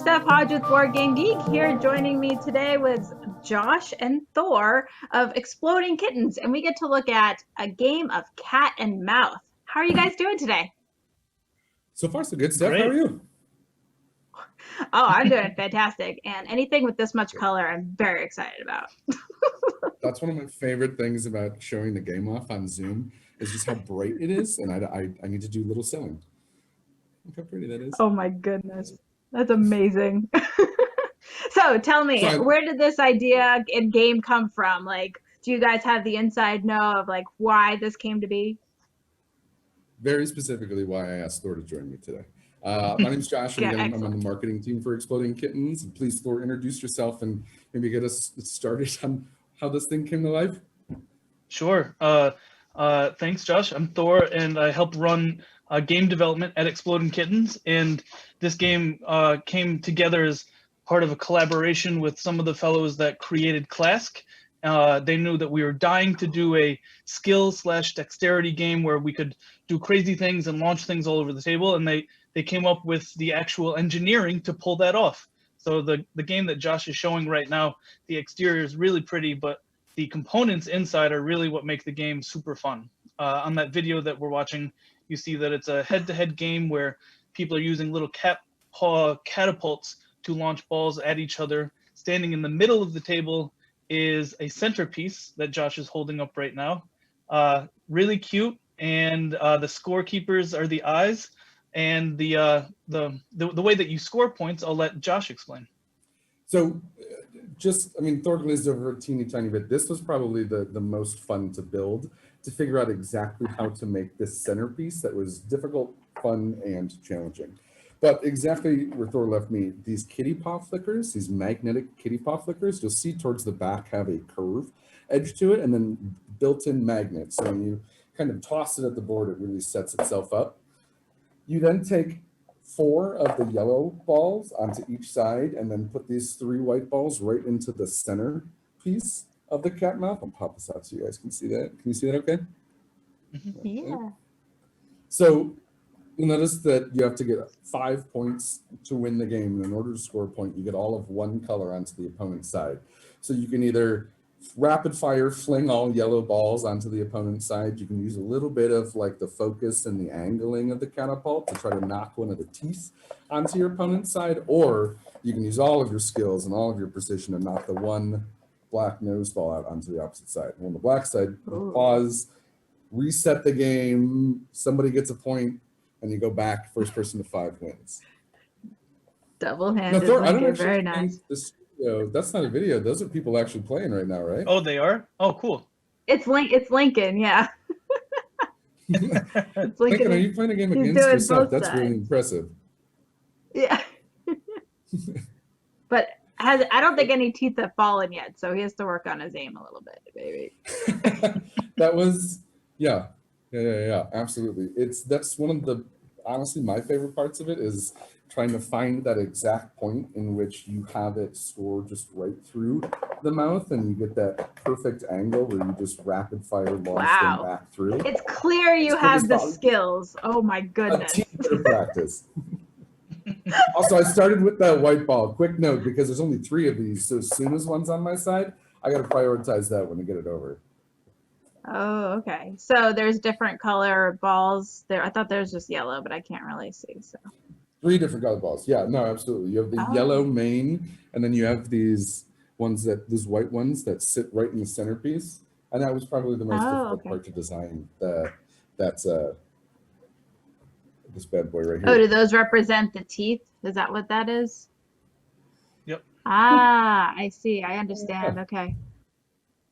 Steph Hodge with BoardGameGeek here. Joining me today with Josh and Thor of Exploding Kittens, and we get to look at a game of cat and mouse. How are you guys doing today? So far, so good. Steph, Great. how are you? Oh, I'm doing fantastic. And anything with this much color, I'm very excited about. That's one of my favorite things about showing the game off on Zoom is just how bright it is, and I need to do a little selling. Look how pretty that is. Oh my goodness. That's amazing. So tell me, where did this idea and game come from? Like, do you guys have the inside know of like why this came to be? Very specifically why I asked Thor to join me today. My name is Josh, and Yeah, again, I'm on the marketing team for Exploding Kittens. Please, Thor, introduce yourself and maybe get us started on how this thing came to life. Sure. Thanks, Josh. I'm Thor, and I help run game development at Exploding Kittens. And this game came together as part of a collaboration with some of the fellows that created Clask. They knew that we were dying to do a skill/dexterity game where we could do crazy things and launch things all over the table, and they came up with the actual engineering to pull that off. So the game that Josh is showing right now, the exterior is really pretty, but the components inside are really what make the game super fun. On that video that we're watching, you see that it's a head-to-head game where people are using little cat paw catapults to launch balls at each other. Standing in the middle of the table is a centerpiece that Josh is holding up right now. Really cute, and the scorekeepers are the eyes, and the way that you score points, I'll let Josh explain. So Thor glazed over a teeny tiny bit. This was probably the most fun to build, to figure out exactly how to make this centerpiece that was difficult, fun, and challenging. But exactly where Thor left me, these kitty paw flickers, these magnetic kitty paw flickers, you'll see towards the back have a curve edge to it and then built-in magnets. So when you kind of toss it at the board, it really sets itself up. You then take 4 of the yellow balls onto each side and then put these 3 white balls right into the center piece of the cat mouth. I'll pop this out so you guys can see that. Can you see that okay? Yeah. So you'll notice that you have to get 5 points to win the game. And in order to score a point, you get all of one color onto the opponent's side. So you can either rapid fire fling all yellow balls onto the opponent's side. You can use a little bit of like the focus and the angling of the catapult to try to knock one of the teeth onto your opponent's side, or you can use all of your skills and all of your precision and knock the one black nose ball out onto the opposite side. And on the black side, you pause, reset the game, somebody gets a point, and you go back. First person to 5 wins. Double-handed. Thor, I don't actually very nice. This video. That's not a video. Those are people actually playing right now, right? Oh, they are? Oh, cool. It's Lincoln, yeah. It's Lincoln, are you playing a game against yourself? That's really impressive. Yeah. But I don't think any teeth have fallen yet, so he has to work on his aim a little bit, maybe. That was, yeah, absolutely. That's one of the, honestly, my favorite parts of it is trying to find that exact point in which you have it score just right through the mouth, and you get that perfect angle where you just rapid fire launch them back through. It's clear you have the skills. Oh my goodness. A teacher practice. Also, I started with that white ball. Quick note, because there's only 3 of these, so as soon as one's on my side, I got to prioritize that one to get it over. Oh, okay. So there's different color balls there. I thought there's just yellow, but I can't really see. So 3 different color balls. Yeah, no, absolutely. You have the yellow main, and then you have these white ones that sit right in the centerpiece. And that was probably the most difficult part to design. That's this bad boy right here. Oh, do those represent the teeth? Is that what that is? Yep. Ah, I see. I understand. Yeah. Okay.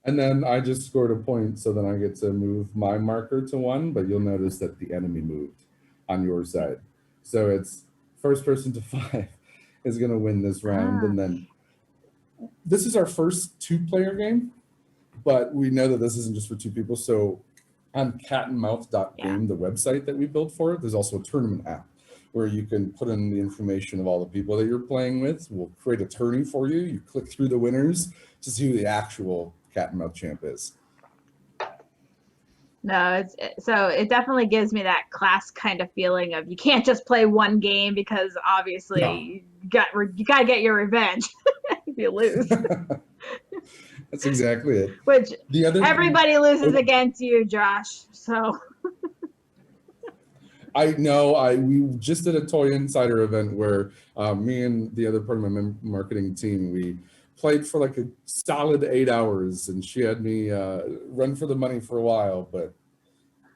And then I just scored a point, so then I get to move my marker to 1, but you'll notice that the enemy moved on your side. So it's first person to 5 is going to win this round. And then this is our first 2-player game, but we know that this isn't just for 2 people. So on catandmouth.game, the website that we built for it, there's also a tournament app where you can put in the information of all the people that you're playing with. We'll create a tourney for you. You click through the winners to see who the actual cat and mouse champ is. No, so it definitely gives me that class kind of feeling of you can't just play one game because No. obviously you got to get your revenge if you lose. That's exactly it. Which The other thing, everybody loses against you, Josh. So I know we just did a Toy Insider event where me and the other part of my marketing team, we played for like a solid 8 hours, and she had me run for the money for a while, but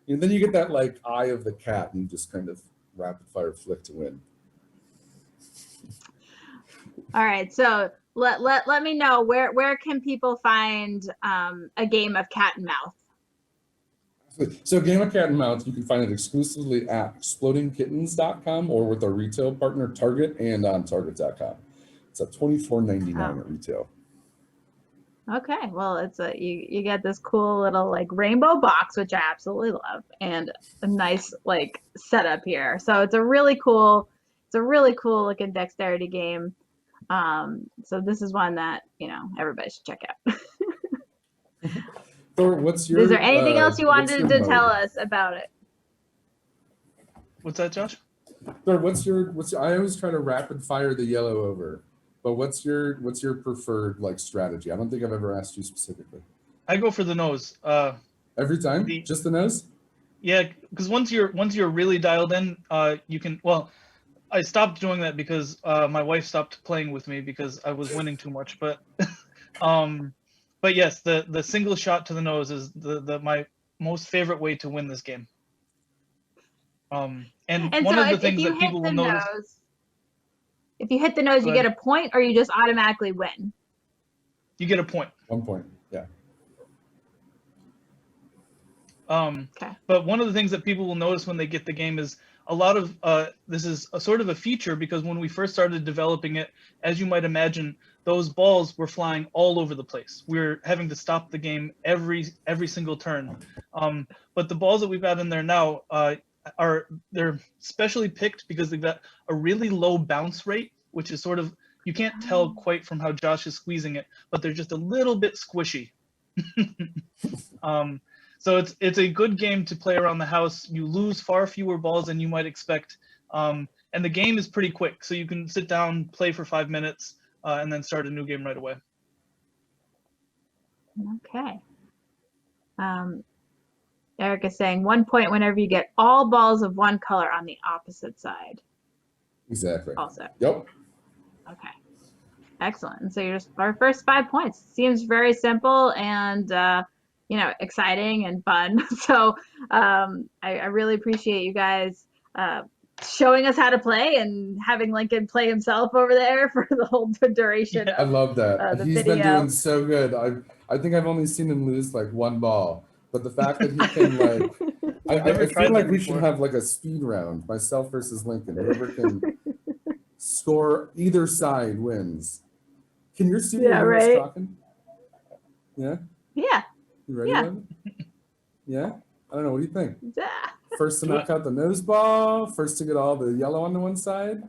then you get that like eye of the cat and you just kind of rapid fire flick to win. all right, so let me know where can people find a game of cat and mouse. So Game of Cat and Mouse, you can find it exclusively at explodingkittens.com or with our retail partner Target and on target.com. It's at $24.99 at retail. Okay, well, it's you get this cool little like rainbow box, which I absolutely love, and a nice like setup here. So it's a really cool looking dexterity game. So this is one that everybody should check out. Thor, what's your Is there anything else you wanted to tell mode? us about it? What's that, Josh? Thor, what's your I always try to rapid fire the yellow over, but what's your preferred like strategy? I don't think I've ever asked you specifically. I go for the nose. Every time? Just the nose? Yeah, because once you're really dialed in, you can. Well, I stopped doing that because my wife stopped playing with me because I was winning too much. But but yes, the single shot to the nose is my most favorite way to win this game. And one so of the if things you that hit people the will notice. nose, if you hit the nose, you get a point, or you just automatically win. You get a point. 1 point. Yeah. Okay. But one of the things that people will notice when they get the game is a lot of this is a sort of a feature because when we first started developing it, as you might imagine, those balls were flying all over the place. We're having to stop the game every single turn. But the balls that we've got in there now they're specially picked because they've got a really low bounce rate, which is sort of, you can't tell quite from how Josh is squeezing it, but they're just a little bit squishy. So it's a good game to play around the house. You lose far fewer balls than you might expect, and the game is pretty quick. So you can sit down, play for 5 minutes, and then start a new game right away. Okay. Eric is saying 1 point whenever you get all balls of one color on the opposite side. Exactly. Also. Yep. Okay. Excellent. And so our first 5 points seems very simple and exciting and fun. So I really appreciate you guys showing us how to play and having Lincoln play himself over there for the whole duration. I love that. He's video. been doing so good. I think I've only seen him lose like one ball, but the fact that he can like, I feel like we should have like a speed round, myself versus Lincoln. Whoever can score either side wins. Can your studio hear us talking? Yeah. Yeah. You ready? Yeah. Yeah. I don't know. What do you think? Yeah. First to knock out the nose ball. First to get all the yellow on the one side.